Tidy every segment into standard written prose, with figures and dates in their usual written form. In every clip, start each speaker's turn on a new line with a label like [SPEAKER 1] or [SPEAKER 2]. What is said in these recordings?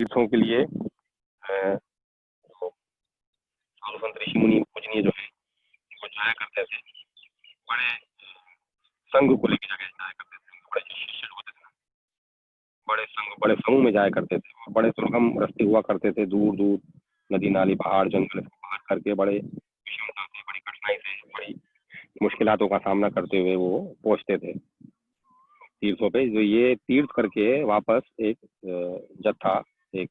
[SPEAKER 1] तीर्थों के लिए तो साधु संत ऋषि मुनि पूजनीय जो है वो जाया करते थे, बड़े संघ को लेकर जाया करते थे, बड़े शिष्य होते थे, बड़े संघ बड़े समूह में जाया करते थे, बड़े दुर्गम रास्ते हुआ करते थे, दूर दूर नदी नाली पहाड़ जंगल पार करके बड़े विषमता से, बड़ी कठिनाई से, बड़ी मुश्किलातों का सामना करते हुए वो पहुंचते थे तीर्थों पे। जो ये तीर्थ करके वापस एक जत्था, एक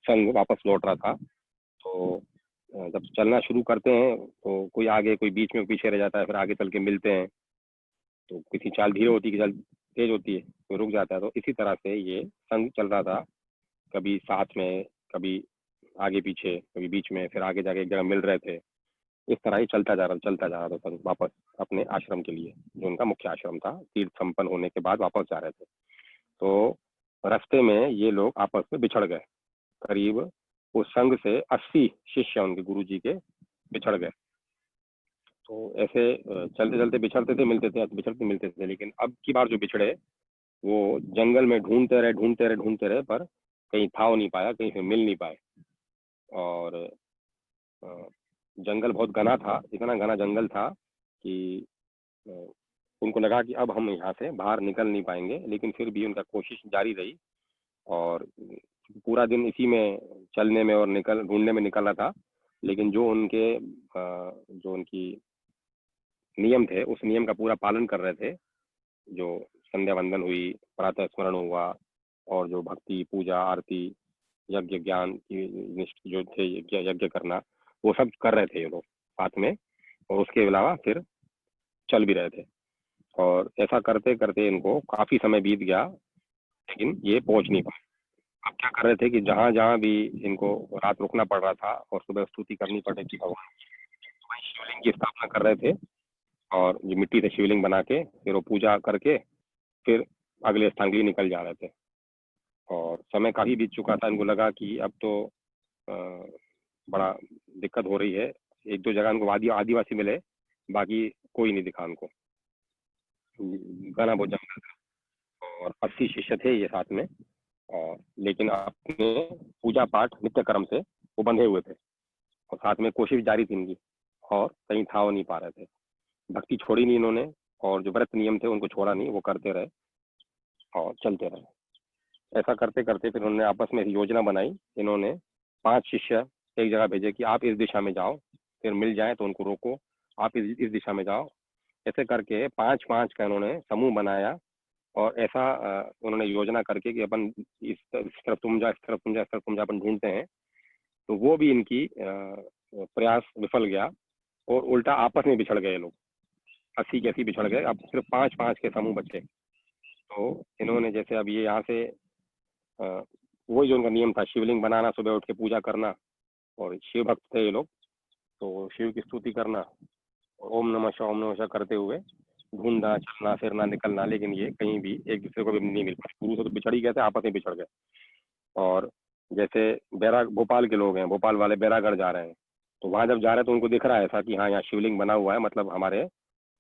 [SPEAKER 1] संघ वापस लौट रहा था। तो जब चलना शुरू करते हैं तो कोई आगे कोई बीच में पीछे रह जाता है, फिर आगे चल के मिलते हैं, तो किसी चाल धीरे होती है, चाल तेज होती है, तो रुक जाता है। तो इसी तरह से ये संघ चल रहा था, कभी साथ में, कभी आगे पीछे, कभी बीच में, फिर आगे जाके एक जगह मिल रहे थे। इस तरह ही चलता जा रहा था संघ वापस अपने आश्रम के लिए, जो उनका मुख्य आश्रम था। तीर्थ संपन्न होने के बाद वापस जा रहे थे, तो रास्ते में ये लोग आपस में बिछड़ गए। करीब उस संघ से 80 शिष्य उनके गुरु जी के बिछड़ गए। तो ऐसे चलते चलते बिछड़ते थे, मिलते थे, बिछड़ते मिलते थे। लेकिन अब की बार जो बिछड़े वो जंगल में ढूंढते रहे, पर कहीं था नहीं पाया, कहीं से मिल नहीं पाए। और जंगल बहुत घना था, इतना घना जंगल था कि उनको लगा कि अब हम यहाँ से बाहर निकल नहीं पाएंगे। लेकिन फिर भी उनका कोशिश जारी रही, और पूरा दिन इसी में चलने में और ढूंढने में निकल रहा था। लेकिन जो उनकी नियम थे, उस नियम का पूरा पालन कर रहे थे। जो संध्या वंदन हुई, प्रातः स्मरण हुआ, और जो भक्ति पूजा आरती यज्ञ ज्ञान की निष्ठ जो थे, यज्ञ करना, वो सब कर रहे थे ये लोग साथ में। और उसके अलावा फिर चल भी रहे थे। और ऐसा करते करते इनको काफी समय बीत गया, लेकिन ये पहुंच नहीं पाए। अब क्या कर रहे थे कि जहां जहां भी इनको रात रुकना पड़ रहा था और सुबह स्तुति करनी पड़ रही थी भगवान, तो वही शिवलिंग की स्थापना कर रहे थे, और जो मिट्टी से शिवलिंग बना के फिर वो पूजा करके फिर अगले स्थान के लिए निकल जा रहे थे। और समय काफी बीत चुका था, इनको लगा कि अब तो बड़ा दिक्कत हो रही है। एक दो जगह इनको आदिवासी मिले, बाकी कोई नहीं दिखा उनको, घना बहुत जंगल था। और 80 शिष्य थे ये साथ में, और लेकिन अपने पूजा पाठ नित्य कर्म से वो बंधे हुए थे, और साथ में कोशिश जारी थी इनकी, और कहीं था नहीं पा रहे थे। भक्ति छोड़ी नहीं इन्होंने, और जो व्रत नियम थे उनको छोड़ा नहीं, वो करते रहे और चलते रहे। ऐसा करते करते फिर उन्होंने आपस में योजना बनाई। इन्होंने 5 शिष्य एक जगह भेजे कि आप इस दिशा में जाओ, फिर मिल जाए तो उनको रोको, आप इस दिशा में जाओ। ऐसे करके 5-5 का इन्होंने समूह बनाया, और ऐसा उन्होंने योजना करके कि अपन इस तरफ तुम जा, इस तरफ तुम जा, इस तरफ तुम जा, अपन ढूंढते हैं। तो वो भी इनकी प्रयास विफल गया, और उल्टा आपस में बिछड़ गए लोग, 80 के 80 बिछड़ गए। अब सिर्फ 5-5 के समूह बचे। तो इन्होंने जैसे अब ये यहाँ से वही जो उनका नियम था, शिवलिंग बनाना, सुबह उठ के पूजा करना, और शिव भक्त थे ये लोग, तो शिव की स्तुति करना, ओम नमः शिवाय करते हुए ढूंढना, चलना फिरना, निकलना। लेकिन ये कहीं भी एक दूसरे को भी नहीं मिल पाए। गुरु से तो बिछड़ ही गए थे, आपस में बिछड़ गए। और जैसे भोपाल के लोग हैं, भोपाल वाले बैरागढ़ जा रहे हैं, तो वहां जब जा रहे हैं तो उनको दिख रहा है ऐसा कि हाँ यहाँ शिवलिंग बना हुआ है, मतलब हमारे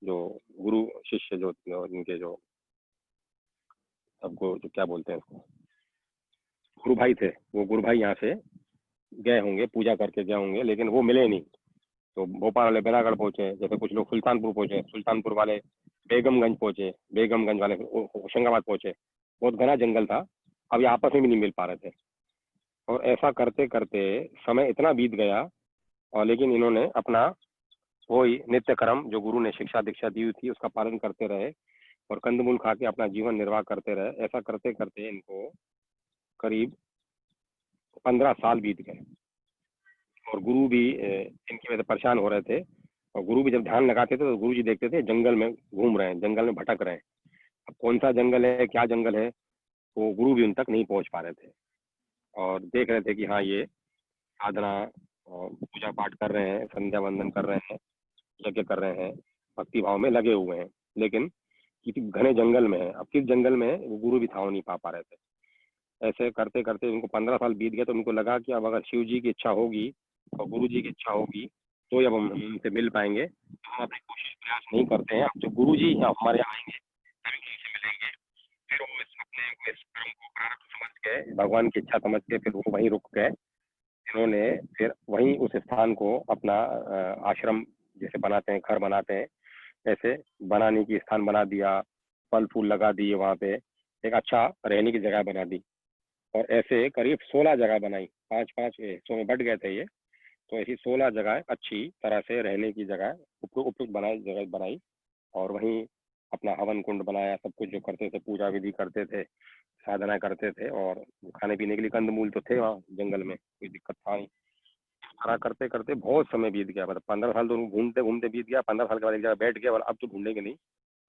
[SPEAKER 1] जो गुरु शिष्य जो इनके जो सबको जो क्या बोलते हैं उसको, गुरु भाई थे, वो गुरु भाई यहाँ से गए होंगे, पूजा करके गए होंगे, लेकिन वो मिले नहीं। तो भोपाल वाले बैरागढ़ पहुंचे, जैसे कुछ लोग सुल्तानपुर पहुंचे, सुल्तानपुर वाले बेगमगंज पहुंचे, बेगमगंज वाले होशंगाबाद पहुंचे। बहुत घना जंगल था, अब ये आपस में भी नहीं मिल पा रहे थे। और ऐसा करते करते समय इतना बीत गया, और लेकिन इन्होंने अपना वही नित्य कर्म जो गुरु ने शिक्षा दीक्षा दी हुई थी उसका पालन करते रहे, और कंदमूल खा के अपना जीवन निर्वाह करते रहे। ऐसा करते करते इनको करीब 15 साल बीत गए। और गुरु भी इनकी वजह से परेशान हो रहे थे। और गुरु भी जब ध्यान लगाते थे तो गुरु जी देखते थे जंगल में घूम रहे हैं, जंगल में भटक रहे हैं। अब कौन सा जंगल है, क्या जंगल है, तो गुरु भी उन तक नहीं पहुंच पा रहे थे। और देख रहे थे कि हाँ ये साधना और पूजा पाठ कर रहे हैं, संध्या वंदन कर रहे हैं, यज्ञ कर रहे हैं, भक्ति भाव में लगे हुए हैं, लेकिन किसी घने जंगल में है। अब किस जंगल में है वो गुरु भी था नहीं पा रहे थे। ऐसे करते करते उनको 15 साल बीत गए। तो उनको लगा कि अब अगर शिव जी की इच्छा होगी और गुरु जी की इच्छा होगी तो अब हम उनसे मिल पाएंगे। तो हम अपनी कोशिश प्रयास नहीं करते हैं, अब जो गुरु जी हमारे यहाँ आएंगे तभी उनसे मिलेंगे, फिर वो इस अपने इस कर्म को प्रारब्ध समझ के, भगवान की इच्छा समझ के फिर वो वहीं रुक गए। इन्होंने फिर वहीं उस स्थान को अपना आश्रम जैसे बनाते हैं, घर बनाते हैं, ऐसे बनाने की स्थान बना दिया, फल फूल लगा दिए वहाँ पे, एक अच्छा रहने की जगह बना दी। और ऐसे करीब 16 जगह बनाई, 5-5 हिस्सों में बट गए थे ये। तो ऐसी 16 जगह अच्छी तरह से रहने की जगह उपयुक्त बनाई, जगह बनाई। और वहीं अपना हवन कुंड बनाया, सब कुछ जो करते थे, पूजा विधि करते थे, साधना करते थे। और खाने पीने के लिए कंदमूल तो थे वहाँ जंगल में, कोई दिक्कत था नहीं। सारा करते करते बहुत समय बीत गया, मतलब 15 साल तो घूमते घूमते बीत गया। 15 साल के बाद एक जगह बैठ गया, बोला अब तो ढूंढेंगे नहीं,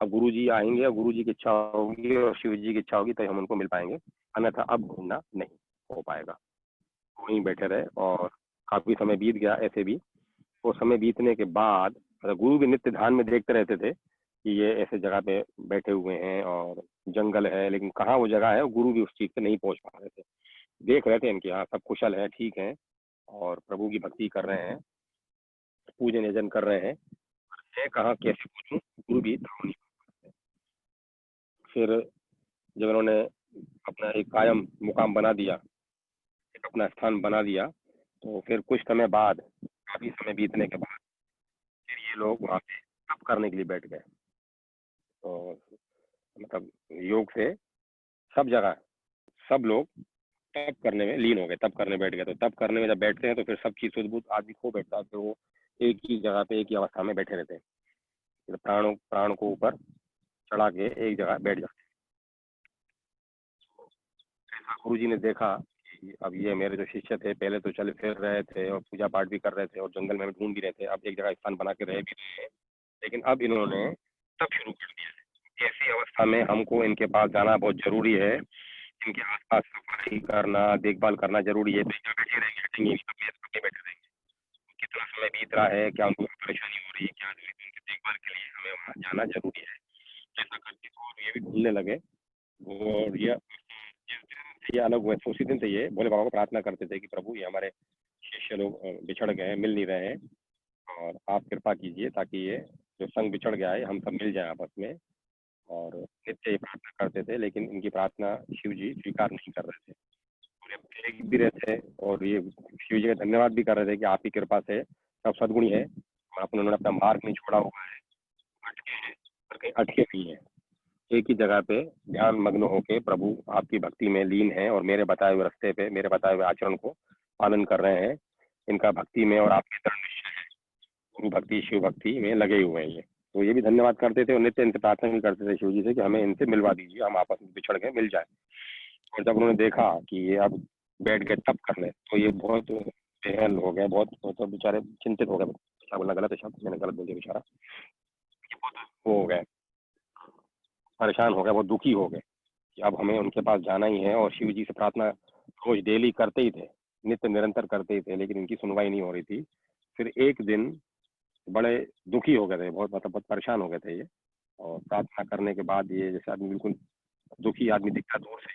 [SPEAKER 1] अब गुरु जी आएंगे और गुरु जी की इच्छा होगी और शिव जी की इच्छा होगी तो हम उनको मिल पाएंगे, अन्यथा अब ढूंढना नहीं हो पाएगा। वहीं बैठे रहे और काफी समय बीत गया ऐसे भी। वो समय बीतने के बाद मतलब गुरु भी नित्य ध्यान में देखते रहते थे कि ये ऐसे जगह पे बैठे हुए हैं और जंगल है, लेकिन कहाँ वो जगह है, गुरु भी उस चीज पे नहीं पहुंच पा रहे थे। देख रहे थे इनके यहाँ सब कुशल है, ठीक है, और प्रभु की भक्ति कर रहे हैं, पूजन यजन कर रहे हैं, है कहाँ, कैसे पूछूं, गुरु भी था नहीं। फिर जब इन्होंने अपना एक कायम मुकाम बना दिया, एक अपना स्थान बना दिया, तो फिर कुछ समय बाद, काफी समय बीतने के बाद, फिर ये लोग वहाँ पे तप करने के लिए बैठ गए। तो मतलब योग से सब जगह सब लोग तप करने में लीन हो गए, तप करने बैठ गए। तो तप करने में जब बैठते हैं तो फिर सब चीज सुध आदमी खो बैठता है, फिर वो एक ही जगह पे एक ही अवस्था में बैठे रहते हैं, फिर प्राण को ऊपर चढ़ा के एक जगह बैठ जाते हैं। गुरु जी ने देखा कि अब ये मेरे जो शिष्य थे, पहले तो चल फिर रहे थे और पूजा पाठ भी कर रहे थे और जंगल में ढूंढ भी रहे थे, अब एक जगह स्थान बना के रह भी रहे हैं, लेकिन अब इन्होंने तप शुरू कर दिया है। ऐसी अवस्था में हमको इनके पास जाना बहुत जरूरी है, इनके आसपास सफाई करना, देखभाल करना जरूरी है। तो यहाँ बैठे रहेंगे, हटेंगे नहीं, अपने अपने बैठे रहेंगे। कितना समय बीत रहा है, क्या उनको परेशानी हो रही है, क्या जरूरी है, उनकी देखभाल के लिए हमें वहाँ जाना जरूरी है। ऐसा करके तो और ये भी ढूंढने लगे। और ये अलग हुए, उसी दिन से ये भोले बाबा को प्रार्थना करते थे कि प्रभु ये हमारे शिष्य लोग बिछड़ गए हैं, मिल नहीं रहे हैं, और आप कृपा कीजिए ताकि ये जो संग बिछड़ गया है हम सब मिल जाए आपस में। और नित्य ये प्रार्थना करते थे, लेकिन इनकी प्रार्थना शिव जी स्वीकार नहीं कर रहे थे, पूरे देख भी रहे थे। और ये शिव जी का धन्यवाद भी कर रहे थे कि आपकी कृपा से सब सदगुणी है और अपने उन्होंने अपना मार्ग नहीं छोड़ा हुआ है, अटके हैं और कहीं अटके नहीं है, एक ही जगह पे ध्यान मग्न होके प्रभु आपकी भक्ति में लीन है और मेरे बताए हुए रास्ते पे, मेरे बताए हुए आचरण को पालन कर रहे हैं। इनका भक्ति में और आपके दृढ़ निश्चय है, गुरु भक्ति शिव भक्ति में लगे हुए हैं ये। तो ये भी धन्यवाद करते थे और नित्य इनसे प्रार्थना भी करते थे शिव जी से कि हमें इनसे मिलवा दीजिए, हम आपस में बिछड़ गए, मिल जाए। और जब उन्होंने देखा कि ये अब बैठ गए तप करने, तो ये बहुत बेहल हो गए, बहुत तो बेचारे चिंतित हो गए। क्या बोलना गलत है शब्द, मैंने गलत बोल दिया, बेचारा वो हो गए, परेशान हो गए, बहुत दुखी हो गए कि अब हमें उनके पास जाना ही है। और शिव जी से प्रार्थना रोज डेली करते ही थे, नित्य निरंतर करते ही थे, लेकिन इनकी सुनवाई नहीं हो रही थी। फिर एक दिन बड़े दुखी हो गए थे, बहुत मतलब बहुत परेशान हो गए थे ये। और प्रार्थना करने के बाद ये जैसे आदमी बिल्कुल दुखी आदमी दिखता दूर से,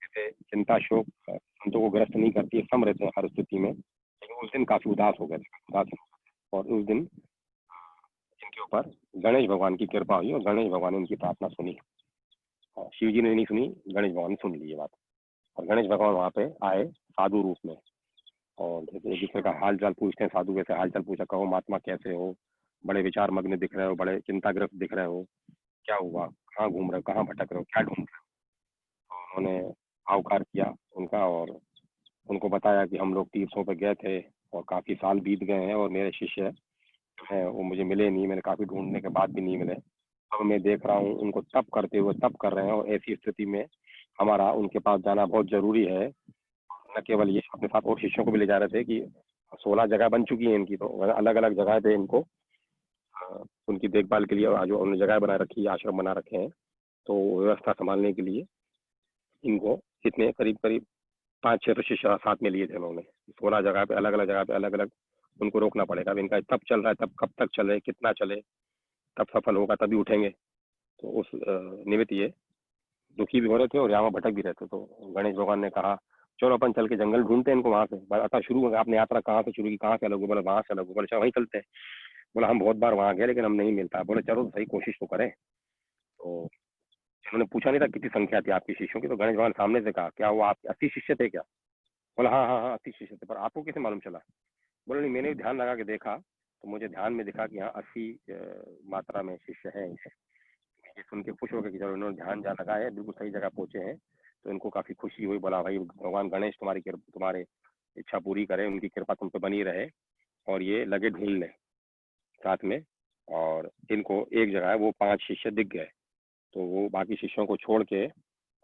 [SPEAKER 1] जैसे चिंता शोक संतों को ग्रस्त नहीं करती है, सम रहते हैं हर स्थिति में, लेकिन उस दिन काफी उदास हो गए थे, उदास। और उस दिन इनके ऊपर गणेश भगवान की कृपा हुई और गणेश भगवान ने इनकी प्रार्थना सुनी। और शिव जी ने नहीं सुनी, गणेश भगवान ने सुन ली ये बात। और गणेश भगवान वहाँ पे आए साधु रूप में, और जैसे एक दूसरे का हाल चाल पूछते हैं, साधु वैसे हाल चाल पूछा, कहो महात्मा कैसे हो, बड़े विचार मग्न दिख रहे हो, बड़े चिंताग्रस्त दिख रहे हो, क्या हुआ, कहाँ घूम रहे हो, कहाँ भटक रहे हो, क्या ढूंढ रहे हो। उन्होंने आवकार किया उनका और उनको बताया कि हम लोग तीर्थों पर गए थे और काफी साल बीत गए हैं और मेरे शिष्य हैं वो मुझे मिले नहीं, मैंने काफी ढूंढने के बाद भी नहीं मिले। अब मैं देख रहा हूँ उनको तप करते हुए, तप कर रहे हैं, और ऐसी स्थिति में हमारा उनके पास जाना बहुत जरूरी है। न केवल ये, अपने साथ और शिष्यों को भी ले जा रहे थे कि 16 जगह बन चुकी है इनकी, तो अलग अलग जगह पे इनको उनकी देखभाल के लिए जो उन्होंने जगह बना रखी है, आश्रम बना रखे हैं, तो व्यवस्था संभालने के लिए इनको कितने करीब करीब 5-6 तो शिष्य साथ में लिए थे उन्होंने। 16 जगह पे अलग अलग जगह पे अलग अलग उनको रोकना पड़ेगा। अब इनका तब चल रहा है, तब कब तक चले, कितना चले, तब सफल होगा तभी उठेंगे। तो उस निमित्त ये दुखी भी हो रहे थे और यहाँ भटक भी रहे थे। तो गणेश भगवान ने कहा चलो अपन चल के जंगल ढूंढते हैं इनको वहां से। अतः शुरू हो, आपने यात्रा कहाँ से शुरू की, कहाँ से अलग हुआ, बोला वहां से अलग हुआ, बोले चलो वहीं चलते हैं। बोला हम बहुत बार वहां गए लेकिन हम नहीं मिलता, बोले चलो सही कोशिश तो करें। तो उन्होंने पूछा नहीं था कितनी संख्या थी आपके शिष्यों की, तो गणेश भगवान सामने से कहा, क्या वो आप 80 शिष्य थे क्या? बोला हाँ हाँ हाँ 80 शिष्य थे, पर आपको कैसे मालूम चला? बोला नहीं, मैंने भी ध्यान लगा के देखा, तो मुझे ध्यान में दिखा कि हाँ 80 मात्रा में शिष्य हैं। ये सुन के खुश हो गए कि चलो इन्होंने ध्यान जहाँ लगाया है बिल्कुल सही जगह पहुंचे हैं। तो इनको काफी खुशी हुई, बोला भाई भगवान गणेश तुम्हारे इच्छा पूरी करे, उनकी कृपा तुम पे बनी रहे। और ये लगे ढूंढने साथ में, और इनको एक जगह है वो 5 शिष्य दिख गए। तो वो बाकी शिष्यों को छोड़ के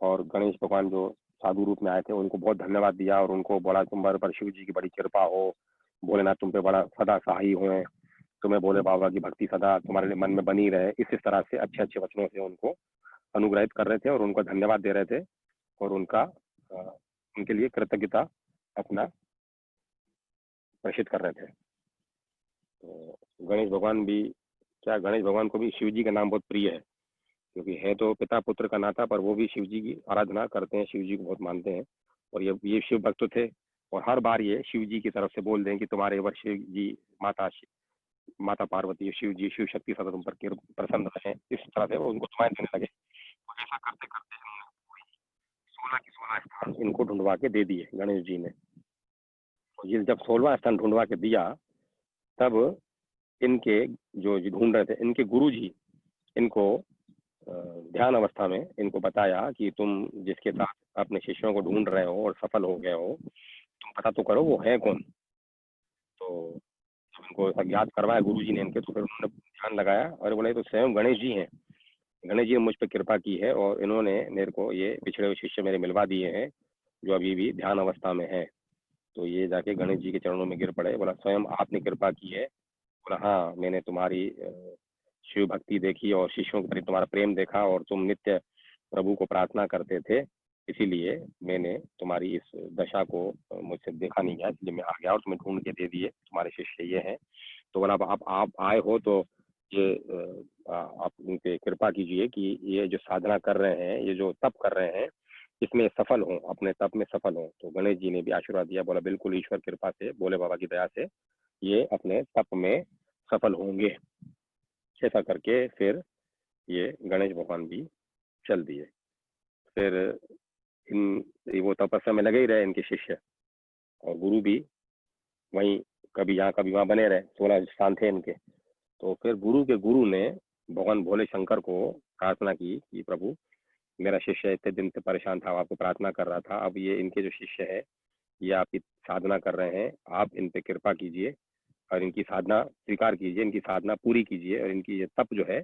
[SPEAKER 1] और गणेश भगवान जो साधु रूप में आए थे उनको बहुत धन्यवाद दिया, और उनको बोला तुम्हारे पर शिव जी की बड़ी कृपा हो, भोलेनाथ तुम पे बड़ा सदा सहाय हुए, तुम्हें भोले बाबा की भक्ति सदा तुम्हारे मन में बनी रहे। इस तरह से अच्छे अच्छे वचनों से उनको अनुग्रहित कर रहे थे और उनको धन्यवाद दे रहे थे, और उनके लिए कृतज्ञता अपना प्रेषित कर रहे थे। तो गणेश भगवान को भी शिव जी का नाम बहुत प्रिय है, क्योंकि है तो पिता पुत्र का नाता, पर वो भी शिव जी की आराधना करते हैं, शिव जी को बहुत मानते हैं। और ये शिव भक्त थे, और हर बार ये शिव जी की तरफ से बोल दें कि तुम्हारे वर शिव जी, माता पार्वती, शिव जी, शिव शक्ति सदा तुम पर प्रसन्न रहे, इस तरह से वो उनको दुआएं देने लगे। तो ऐसा करते करते इन्होंने 16 के 16 स्थान इनको ढूंढवा के दे दिए गणेश जी ने। तो ये जब 16वां स्थान ढूंढवा के दिया, तब इनके जो ढूंढ रहे थे इनके गुरु जी इनको ध्यान अवस्था में इनको बताया कि तुम जिसके साथ अपने शिष्यों को ढूंढ रहे हो और सफल हो गए हो, तुम पता तो करो वो है कौन। तो जब इनको ऐसा ज्ञात करवाया गुरु जी ने इनके, तो फिर उन्होंने ध्यान लगाया और बोले तो स्वयं गणेश जी हैं। गणेश जी ने मुझ पर कृपा की है, और इन्होंने मेरे को ये पिछड़े हुए शिष्य मेरे मिलवा दिए हैं जो अभी भी ध्यान अवस्था में है। तो ये जाके गणेश जी के चरणों में गिर पड़े, बोला स्वयं आपने कृपा की है। बोला हाँ, मैंने तुम्हारी शिव भक्ति देखी और शिष्यों के प्रति तुम्हारा प्रेम देखा, और तुम नित्य प्रभु को प्रार्थना करते थे, इसीलिए मैंने तुम्हारी इस दशा को मुझसे देखा नहीं गया, इसलिए मैं आ गया और तुम्हें ढूंढ के दे दिए, तुम्हारे शिष्य ये हैं। तो बोला आप आए हो तो ये आप उन पे कृपा कीजिए कि ये जो साधना कर रहे हैं, ये जो तप कर रहे हैं, इसमें सफल हो, अपने तप में सफल हो। तो गणेश जी ने भी आशीर्वाद दिया, बोला बिल्कुल ईश्वर कृपा से, भोले बाबा की दया से ये अपने तप में सफल होंगे। ऐसा करके फिर ये गणेश भगवान भी चल दिए। फिर इन वो तपस्या में लगे ही रहे इनके शिष्य, और गुरु भी वहीं कभी यहाँ कभी वहाँ बने रहे, 16 स्थान थे इनके। तो फिर गुरु ने भगवान भोले शंकर को प्रार्थना की कि प्रभु मेरा शिष्य इतने दिन से परेशान था, आपको प्रार्थना कर रहा था, अब ये इनके जो शिष्य है ये आपकी साधना कर रहे हैं, आप इन पे कृपा कीजिए और इनकी साधना स्वीकार कीजिए, इनकी साधना पूरी कीजिए, और इनकी ये तप जो है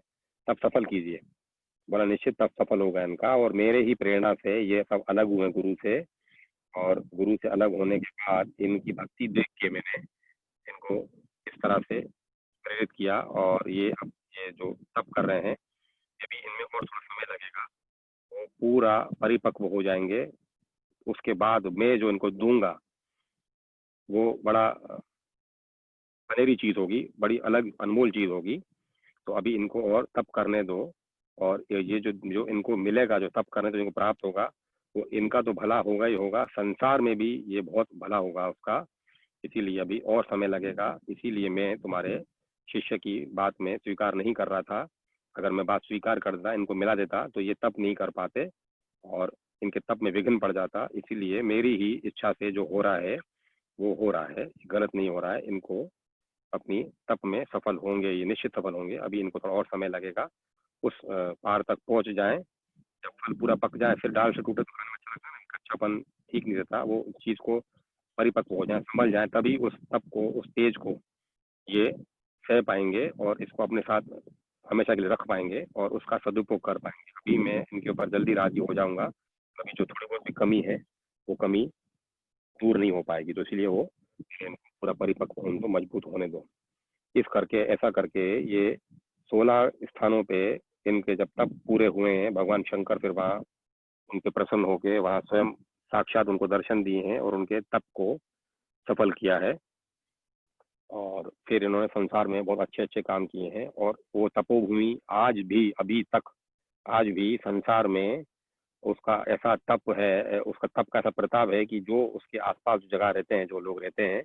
[SPEAKER 1] तप सफल कीजिए। बोला निश्चित तप सफल होगा इनका, और मेरे ही प्रेरणा से ये सब अलग हुए गुरु से, और गुरु से अलग होने के बाद इनकी भक्ति देख के मैंने इनको इस तरह से प्रेरित किया, और ये अब ये जो तप कर रहे हैं ये भी इनमें और थोड़ा समय लगेगा, वो पूरा परिपक्व हो जाएंगे। उसके बाद मैं जो इनको दूंगा वो बड़ा अनेरी चीज होगी, बड़ी अलग अनमोल चीज होगी। तो अभी इनको और तप करने दो, और ये जो जो इनको मिलेगा, जो तप करने से इनको प्राप्त होगा, वो इनका तो भला होगा ही होगा, संसार में भी ये बहुत भला होगा उसका। इसीलिए अभी और समय लगेगा, इसीलिए मैं तुम्हारे शिष्य की बात में स्वीकार नहीं कर रहा था। अगर मैं बात स्वीकार करता, इनको मिला देता, तो ये तप नहीं कर पाते और इनके तप में विघ्न पड़ जाता। इसीलिए मेरी ही इच्छा से जो हो रहा है वो हो रहा है, गलत नहीं हो रहा है। इनको अपनी तप में सफल होंगे, ये निश्चित सफल होंगे। अभी इनको थोड़ा और समय लगेगा, उस पार तक पहुंच जाएं। जब फल पूरा पक जाए, फिर डाल से टूटे तो खाने में अच्छा लगता है ना, कच्चापन ठीक नहीं रहता। वो चीज को परिपक्व हो जाए, संभल जाए, तभी उस तप को, उस तेज को ये सह पाएंगे और इसको अपने साथ हमेशा के लिए रख पाएंगे और उसका सदुपयोग कर पाएंगे। अभी मैं इनके ऊपर जल्दी राजी हो जाऊंगा, अभी जो थोड़ी बहुत भी कमी है वो कमी दूर नहीं हो पाएगी। तो इसलिए वो पूरा परिपक्व उनको मजबूत होने दो। इस करके ऐसा करके ये 16 स्थानों पे इनके जब तप पूरे हुए हैं, भगवान शंकर फिर वहाँ उनके प्रसन्न होके वहाँ स्वयं साक्षात उनको दर्शन दिए हैं और उनके तप को सफल किया है। और फिर इन्होंने संसार में बहुत अच्छे अच्छे काम किए हैं, और वो तपोभूमि आज भी, अभी तक आज भी संसार में उसका ऐसा तप है, उसका तप का ऐसा प्रताप है कि जो उसके आसपास जगह रहते हैं, जो लोग रहते हैं,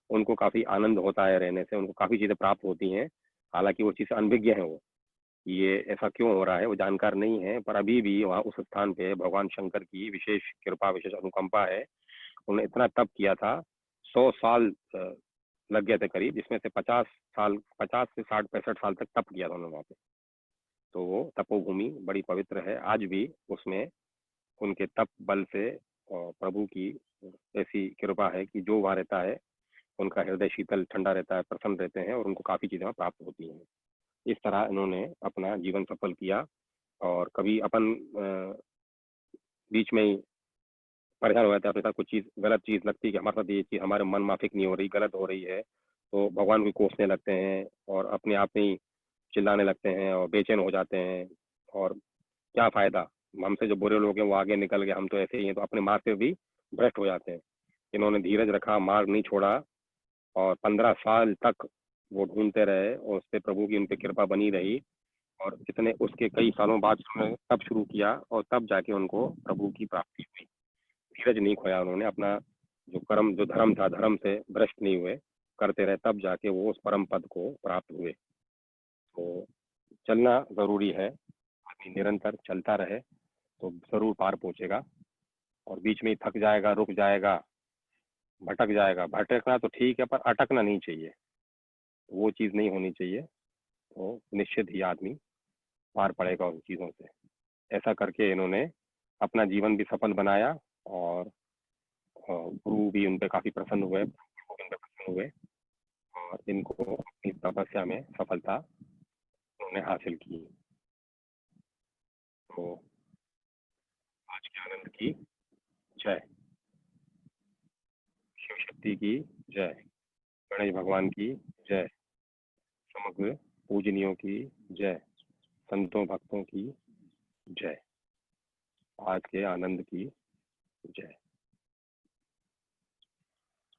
[SPEAKER 1] उनको काफी आनंद होता है रहने से, उनको काफी चीजें प्राप्त होती हैं। हालांकि वो चीजें अनभिज्ञ हैं वो, ये ऐसा क्यों हो रहा है वो जानकार नहीं है, पर अभी भी वहाँ उस स्थान पे भगवान शंकर की विशेष कृपा, विशेष अनुकंपा है। उन्होंने इतना तप किया था, 100 साल लग गए थे करीब, जिसमें से 50 साल, 50 से 60 65 साल तक तप किया था उन्होंने वहाँ पे। तो वो तपोभूमि बड़ी पवित्र है आज भी। उसमें उनके तप बल से प्रभु की ऐसी कृपा है कि जो वहाँ रहता है उनका हृदय शीतल ठंडा रहता है, प्रसन्न रहते हैं और उनको काफ़ी चीज़ें प्राप्त होती हैं। इस तरह इन्होंने अपना जीवन सफल किया। और कभी अपन बीच में ही परेशान हो जाते हैं, अपने साथ कुछ चीज़ गलत चीज़ लगती है कि हमारे साथ ये चीज़ हमारे मन माफिक नहीं हो रही, गलत हो रही है, तो भगवान को कोसने लगते हैं और अपने आप में ही चिल्लाने लगते हैं और बेचैन हो जाते हैं। और क्या फ़ायदा, हमसे जो बुरे लोग हैं वो आगे निकल गए, हम तो ऐसे ही हैं, तो अपने मार्ग से भी भ्रष्ट हो जाते हैं। इन्होंने धीरज रखा, मार्ग नहीं छोड़ा और 15 साल तक वो ढूंढते रहे और उससे प्रभु की उन पर कृपा बनी रही। और इतने उसके कई सालों बाद उन्होंने तब शुरू किया और तब जाके उनको प्रभु की प्राप्ति हुई। धीरज नहीं खोया उन्होंने, अपना जो कर्म, जो धर्म था, धर्म से भ्रष्ट नहीं हुए, करते रहे, तब जाके वो उस परम पद को प्राप्त हुए। तो चलना जरूरी है, आदमी निरंतर चलता रहे तो जरूर पार पहुंचेगा। और बीच में ही थक जाएगा, रुक जाएगा, भटक जाएगा, भटकना तो ठीक है पर अटकना नहीं चाहिए, वो चीज़ नहीं होनी चाहिए। तो निश्चित ही आदमी पार पड़ेगा उन चीज़ों से। ऐसा करके इन्होंने अपना जीवन भी सफल बनाया और गुरु भी उन पे काफ़ी प्रसन्न हुए, प्रभु भी उन पे प्रसन्न हुए और इनको अपनी तपस्या में सफलता उन्होंने हासिल की। तो आज के आनंद की जय, शिव शक्ति की जय, गणेश भगवान की जय, समग्र पूजनियों की जय, संतों भक्तों की जय, आज के आनंद की जय।